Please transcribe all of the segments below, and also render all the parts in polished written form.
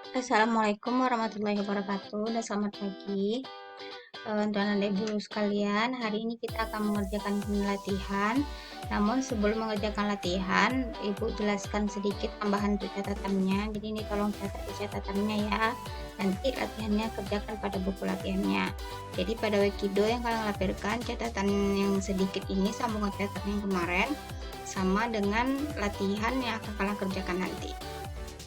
Assalamualaikum warahmatullahi wabarakatuh dan selamat pagi tuan dan ibu sekalian. Hari ini kita akan mengerjakan latihan. Namun sebelum mengerjakan latihan, ibu jelaskan sedikit tambahan untuk catatannya. Jadi ini tolong catat di catatannya ya. Nanti latihannya kerjakan pada buku latihannya. Jadi pada Wekido yang kalian lampirkan, catatan yang sedikit ini sambungan catatan yang kemarin sama dengan latihan yang akan kalian kerjakan nanti.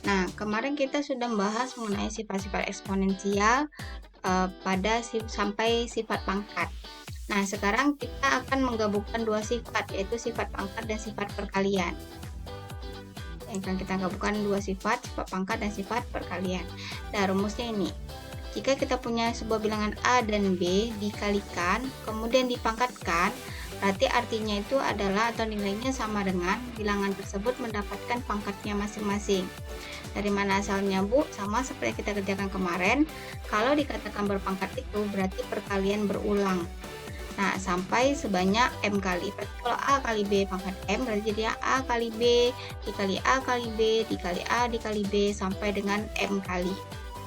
Nah, kemarin kita sudah membahas mengenai sifat-sifat eksponensial sampai sifat pangkat. Nah, sekarang kita akan menggabungkan dua sifat, yaitu sifat pangkat dan sifat perkalian. Yang kita gabungkan dua sifat pangkat dan sifat perkalian. Nah, rumusnya ini. Jika kita punya sebuah bilangan A dan B dikalikan, kemudian dipangkatkan, berarti artinya itu adalah atau nilainya sama dengan bilangan tersebut mendapatkan pangkatnya masing-masing. Dari mana asalnya, Bu? Sama seperti yang kita kerjakan kemarin. Kalau dikatakan berpangkat itu berarti perkalian berulang. Nah, sampai sebanyak M kali. Berarti kalau A kali B pangkat M, berarti jadi A kali B dikali A kali B dikali A dikali B sampai dengan M kali.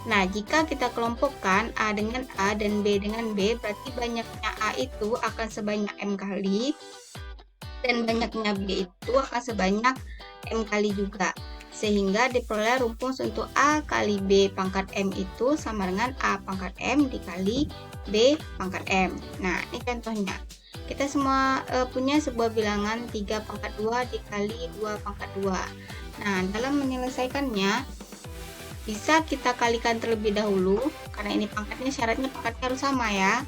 Nah, jika kita kelompokkan A dengan A dan B dengan B, berarti banyaknya A itu akan sebanyak M kali, dan banyaknya B itu akan sebanyak M kali juga. Sehingga diperoleh rumus untuk A kali B pangkat M itu sama dengan A pangkat M dikali B pangkat M. Nah, ini contohnya. Kita semua punya sebuah bilangan 3 pangkat 2 dikali 2 pangkat 2. Nah, dalam menyelesaikannya, bisa kita kalikan terlebih dahulu, karena ini pangkatnya syaratnya pangkatnya harus sama ya.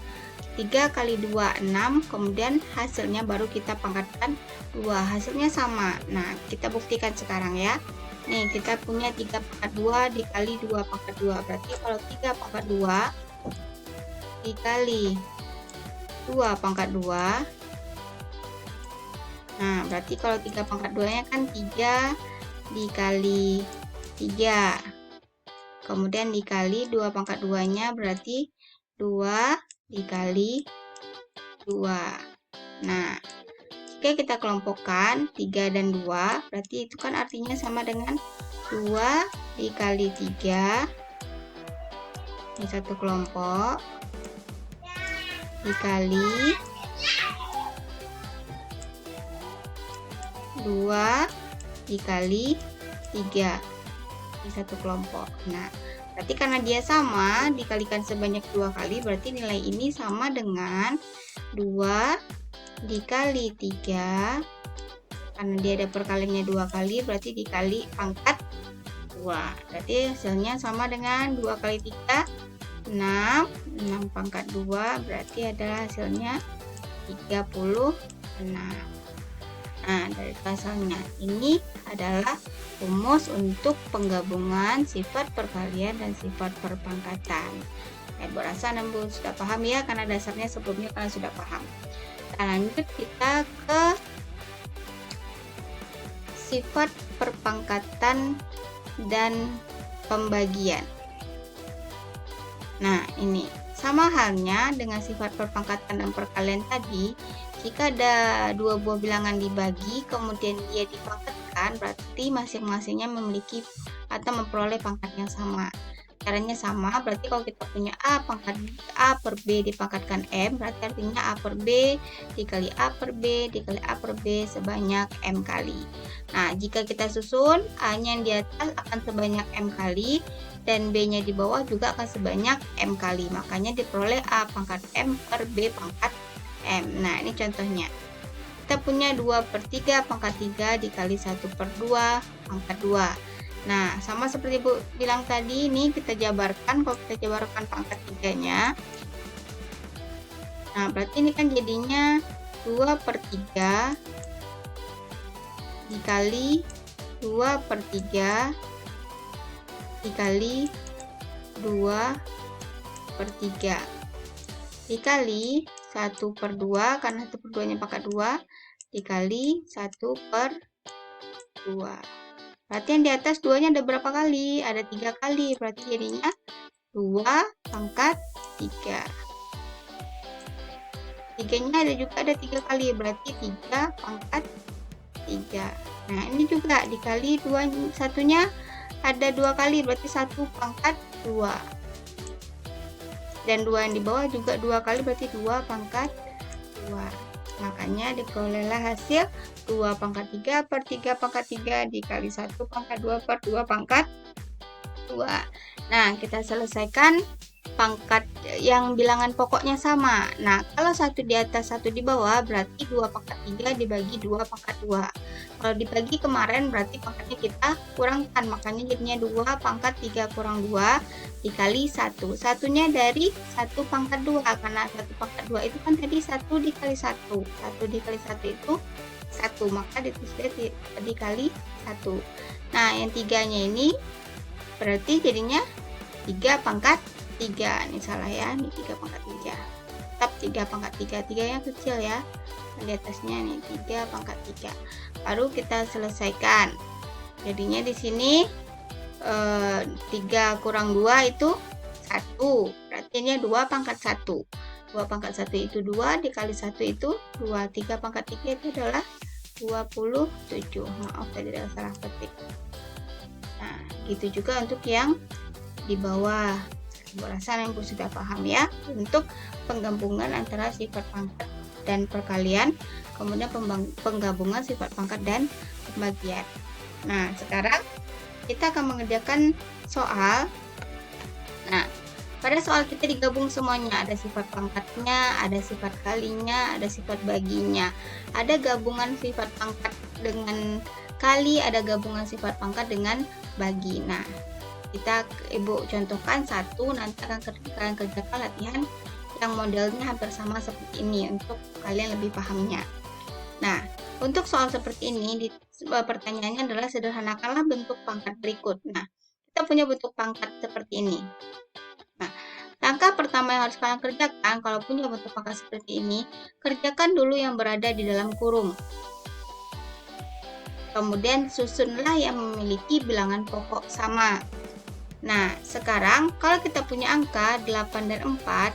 3 kali 2, 6, kemudian hasilnya baru kita pangkatkan 2, hasilnya sama. Nah, kita buktikan sekarang ya. Nih, kita punya 3 pangkat 2 dikali 2 pangkat 2. Berarti kalau 3 pangkat 2 dikali 2 pangkat 2. Nah, berarti kalau 3 pangkat 2-nya kan 3 dikali 3. Kemudian dikali 2 pangkat 2-nya berarti 2 dikali 2. Nah, jika kita kelompokkan 3 dan 2, berarti itu kan artinya sama dengan 2 dikali 3, ini satu kelompok, dikali 2 dikali 3, ini satu kelompok. Nah, berarti karena dia sama, dikalikan sebanyak 2 kali, berarti nilai ini sama dengan 2 dikali 3, karena dia ada perkaliannya 2 kali, berarti dikali pangkat 2. Berarti hasilnya sama dengan 2 kali 3, 6. 6 pangkat 2 berarti adalah hasilnya 36. Nah, dari hasilnya ini adalah rumus untuk penggabungan sifat perkalian dan sifat perpangkatan. Ibu rasa Ibu sudah paham ya, karena dasarnya sebelumnya kalian sudah paham. Nah, lanjut kita ke sifat perpangkatan dan pembagian. Nah, ini sama halnya dengan sifat perpangkatan dan perkalian tadi. Jika ada dua buah bilangan dibagi, kemudian dia dipangkatkan, berarti masing-masingnya memiliki atau memperoleh pangkat yang sama. Caranya sama, berarti kalau kita punya A per B dipangkatkan M, berarti artinya A per B dikali A per B dikali A per B sebanyak M kali. Nah, jika kita susun, A-nya yang di atas akan sebanyak M kali, dan B-nya di bawah juga akan sebanyak M kali. Makanya diperoleh A pangkat M per B pangkat M. Nah, ini contohnya. Kita punya 2 per 3 pangkat 3 dikali 1 per 2 pangkat 2. Nah, sama seperti Ibu bilang tadi, ini kita jabarkan. Kalau kita jabarkan pangkat 3-nya, nah berarti ini kan jadinya 2 per 3 dikali 2 per 3 dikali 2 per 3 dikali 1 per 2, karena 1 per 2-nya pangkat 2, dikali 1 per 2. Berarti yang di atas 2-nya ada berapa kali? Ada 3 kali. Berarti jadinya 2 pangkat 3. 3-nya ada 3 kali. Berarti 3 pangkat 3. Nah, ini juga dikali 1-nya ada 2 kali, berarti 1 pangkat 2. Dan 2 yang di bawah juga 2 kali, berarti 2 pangkat 2. Makanya diperolehlah hasil 2 pangkat 3 per 3 pangkat 3 dikali 1 pangkat 2 per 2 pangkat 2. Nah, kita selesaikan pangkat yang bilangan pokoknya sama. Nah, kalau 1 di atas 1 di bawah berarti 2 pangkat 3 dibagi 2 pangkat 2. Kalau dibagi kemarin berarti pangkatnya kita kurangkan, makanya jadinya 2 pangkat 3 kurang 2 dikali 1. Satunya dari 1 pangkat 2, karena 1 pangkat 2 itu kan tadi 1 dikali 1. 1 dikali 1 itu 1, maka ditulisnya dikali 1. Nah, yang tiganya ini berarti jadinya 3 pangkat 3. Ini salah ya, ini 3 pangkat 3. Tetap 3 pangkat 3. 3 yang kecil ya. Di atasnya nih 3 pangkat 3. Baru kita selesaikan. Jadinya di sini 3 kurang 2 itu 1. Berarti ini 2 pangkat 1. 2 pangkat 1 itu 2 dikali 1 itu 2. 3 pangkat 3 itu adalah 27. Maaf tadi ada salah ketik. Nah, gitu juga untuk yang di bawah. Rasa Ibu sudah paham ya, untuk penggabungan antara sifat pangkat dan perkalian, kemudian penggabungan sifat pangkat dan pembagian. Nah, sekarang kita akan mengerjakan soal. Nah, pada soal kita digabung semuanya, ada sifat pangkatnya, ada sifat kalinya, ada sifat baginya. Ada gabungan sifat pangkat dengan kali, ada gabungan sifat pangkat dengan bagi. Nah, Ibu contohkan satu, nanti akan kalian kerjakan latihan yang modelnya hampir sama seperti ini untuk kalian lebih pahamnya. Nah, untuk soal seperti ini, pertanyaannya adalah sederhanakanlah bentuk pangkat berikut. Nah, kita punya bentuk pangkat seperti ini. Nah, langkah pertama yang harus kalian kerjakan kalau punya bentuk pangkat seperti ini, kerjakan dulu yang berada di dalam kurung. Kemudian susunlah yang memiliki bilangan pokok sama. Nah, sekarang kalau kita punya angka 8 dan 4,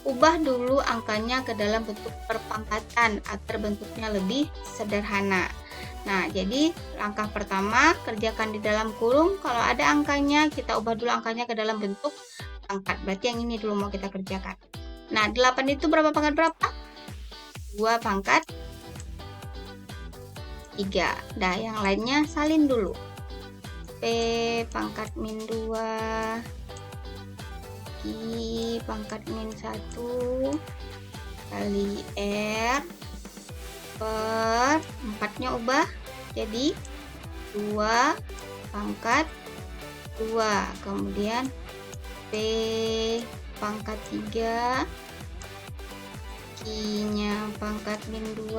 ubah dulu angkanya ke dalam bentuk perpangkatan agar bentuknya lebih sederhana. Nah, jadi langkah pertama, kerjakan di dalam kurung. Kalau ada angkanya, kita ubah dulu angkanya ke dalam bentuk pangkat. Berarti yang ini dulu mau kita kerjakan. Nah, 8 itu berapa pangkat berapa? 2 pangkat 3. Nah, yang lainnya salin dulu. P pangkat min 2 I pangkat min 1 kali R per 4-nya ubah jadi 2 pangkat 2, kemudian P pangkat 3 Q-nya pangkat min 2,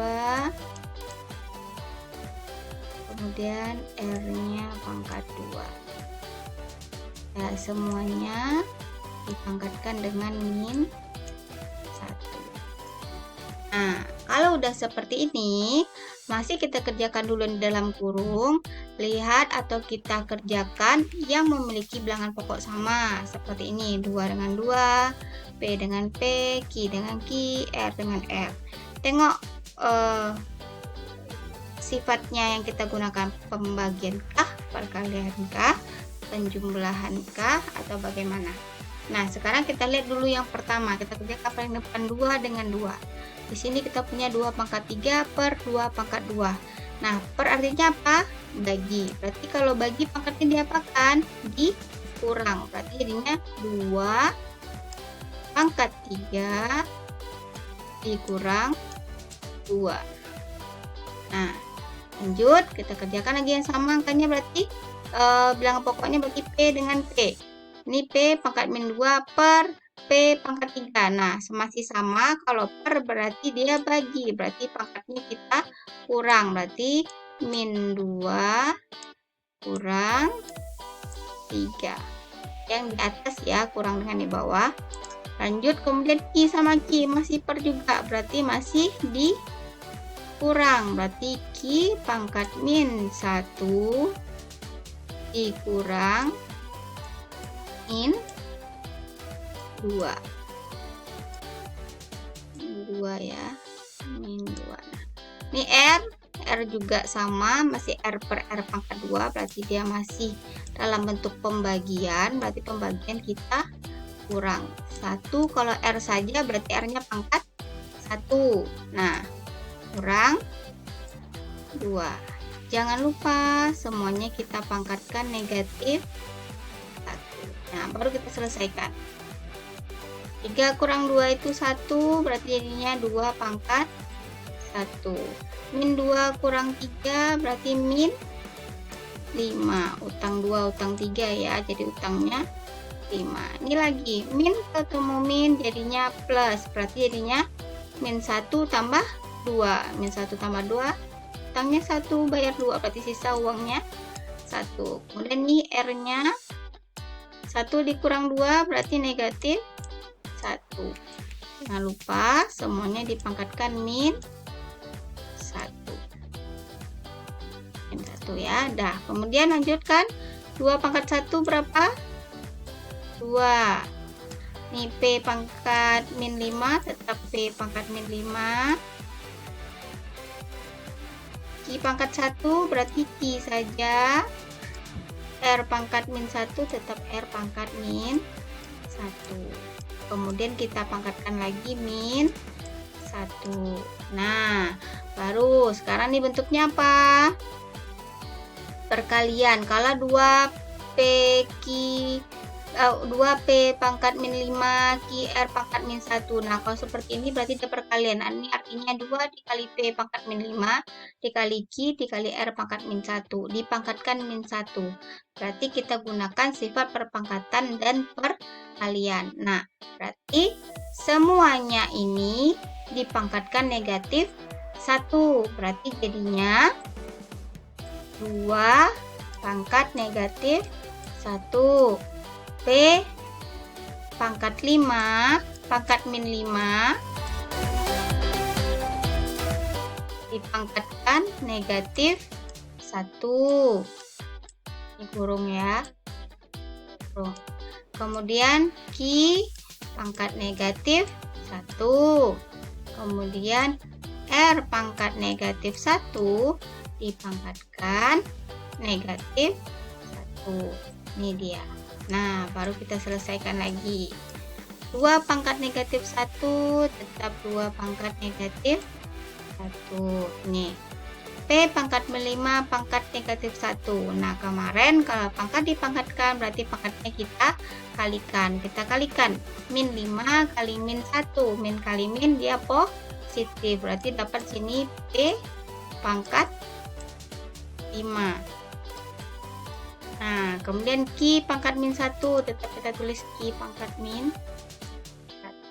kemudian R-nya pangkat 2. Nah, semuanya dipangkatkan dengan min 1. Nah, kalau udah seperti ini, masih kita kerjakan dulu di dalam kurung. Lihat atau kita kerjakan yang memiliki bilangan pokok sama. Seperti ini, 2 dengan 2, P dengan P, Q dengan Q, R dengan R. Tengok sifatnya yang kita gunakan, pembagian kah, perkalian kah, penjumlahan kah, atau bagaimana. Nah, sekarang kita lihat dulu yang pertama. Kita kerjakan paling depan 2 dengan 2. Di sini kita punya 2 pangkat 3 per 2 pangkat 2. Nah, per artinya apa? Bagi. Berarti kalau bagi pangkatnya diapakan? Dikurang. Berarti jadinya 2 pangkat 3 dikurang 2. Nah, lanjut, kita kerjakan lagi yang sama angkanya, berarti bilangan pokoknya bagi P dengan P. Ini P pangkat min 2 per P pangkat 3. Nah, masih sama, kalau per berarti dia bagi, berarti pangkatnya kita kurang, berarti min 2 kurang 3. Yang di atas ya, kurang dengan di bawah. Lanjut, kemudian Q sama Q masih per juga, berarti masih di kurang, berarti Q pangkat min 1 dikurang min 2. Min 2 ya, min 2. Nah, ini R R juga sama, masih R per R pangkat 2, berarti dia masih dalam bentuk pembagian, berarti pembagian kita kurang 1. Kalau R saja berarti R-nya pangkat 1. Nah, kurang 2. Jangan lupa semuanya kita pangkatkan negatif 1. Nah, baru kita selesaikan. 3 kurang 2 itu 1, berarti jadinya 2 pangkat 1. Min 2 kurang 3 berarti min 5. Utang 2, utang 3 ya, jadi utangnya 5. Ini lagi, min ketemu min jadinya plus, berarti jadinya min 1 tambah 2. Min 1 tambah 2, utangnya 1, bayar 2, berarti sisa uangnya 1. Kemudian nih R-nya 1 dikurang 2 berarti negatif 1. Jangan lupa semuanya dipangkatkan min 1. Min 1 ya. Dah, kemudian lanjutkan. 2 pangkat 1 berapa? 2. Nih P pangkat min 5 tetap P pangkat min 5. Q pangkat 1 berarti Q saja. R pangkat min 1 tetap R pangkat min 1. Kemudian kita pangkatkan lagi min 1. Nah, baru sekarang nih bentuknya apa? Perkalian. Kalau 2P pangkat min 5 QR pangkat min 1. Nah, kalau seperti ini berarti ada perkalian. Ini artinya 2 dikali P pangkat min 5 dikali Q dikali R pangkat min 1 dipangkatkan min 1. Berarti kita gunakan sifat perpangkatan dan perkalian. Nah, berarti semuanya ini dipangkatkan negatif 1. Berarti jadinya 2 pangkat negatif 1. P pangkat 5 pangkat min 5 dipangkatkan negatif 1. Ini kurung ya, kurung. Kemudian Q pangkat negatif 1. Kemudian R pangkat negatif 1 dipangkatkan negatif 1. Ini dia. Nah, baru kita selesaikan lagi. 2 pangkat negatif 1 tetap 2 pangkat negatif 1. Nih, P pangkat 5 pangkat negatif 1. Nah, kemarin kalau pangkat dipangkatkan berarti pangkatnya kita kalikan. Kita kalikan min 5 kali min 1. Min kali min dia positif. Berarti dapat sini P pangkat 5. Nah, kemudian Q pangkat min 1 tetap kita tulis Q pangkat min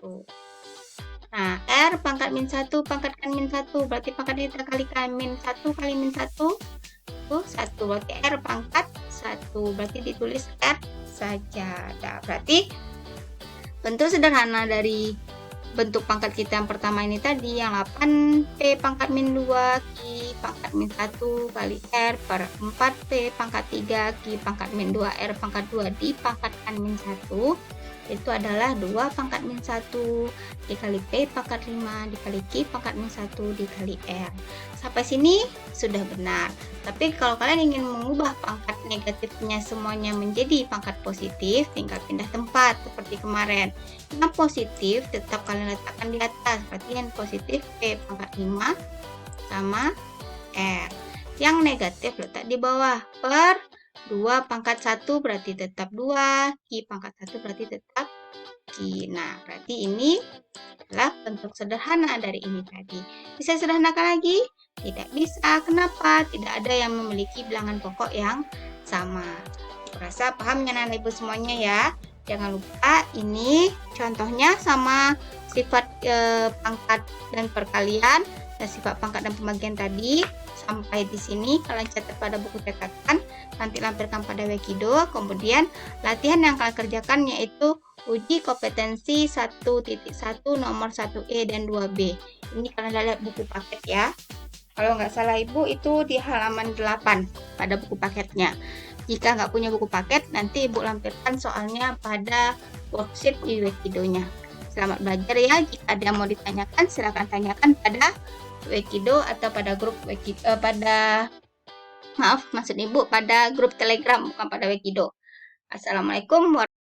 1. Nah, R pangkat min 1 pangkatkan min 1 berarti pangkat kita kalikan min 1 kali min 1 itu 1, berarti R pangkat 1 berarti ditulis R saja. Nah, berarti bentuk sederhana dari bentuk pangkat kita yang pertama ini tadi yang 8 P pangkat min 2 Q pangkat min 1 kali R per 4 P pangkat 3 Q pangkat min 2 R pangkat 2 dipangkatkan min 1 itu adalah 2 pangkat min 1 dikali P pangkat 5 dikali Q pangkat min 1 dikali R. Sampai sini sudah benar. Tapi kalau kalian ingin mengubah pangkat negatifnya semuanya menjadi pangkat positif, tinggal pindah tempat seperti kemarin. Yang positif tetap kalian letakkan di atas, berarti yang positif P pangkat 5 sama R. Yang negatif letak di bawah per 2 pangkat 1 berarti tetap 2, Q pangkat 1 berarti tetap Q. Nah, berarti ini adalah bentuk sederhana dari ini tadi. Bisa sederhanakan lagi? Tidak bisa. Kenapa? Tidak ada yang memiliki bilangan pokok yang sama. Aku rasa paham ya anak ibu semuanya ya. Jangan lupa ini contohnya sama sifat pangkat dan perkalian dan sifat pangkat dan pembagian tadi. Sampai di sini kalian catat pada buku catatan, nanti lampirkan pada Wikido. Kemudian latihan yang kalian kerjakan yaitu uji kompetensi 1.1 nomor 1E dan 2B. Ini kalian lihat buku paket ya. Kalau nggak salah ibu itu di halaman 8 pada buku paketnya. Jika nggak punya buku paket, nanti ibu lampirkan soalnya pada worksheet di Wikidonya. Selamat belajar ya. Jika ada yang mau ditanyakan, silakan tanyakan pada Wekido atau pada grup maaf maksud Ibu pada grup Telegram, bukan pada Wekido. Assalamualaikum warahmatullahi wabarakatuh.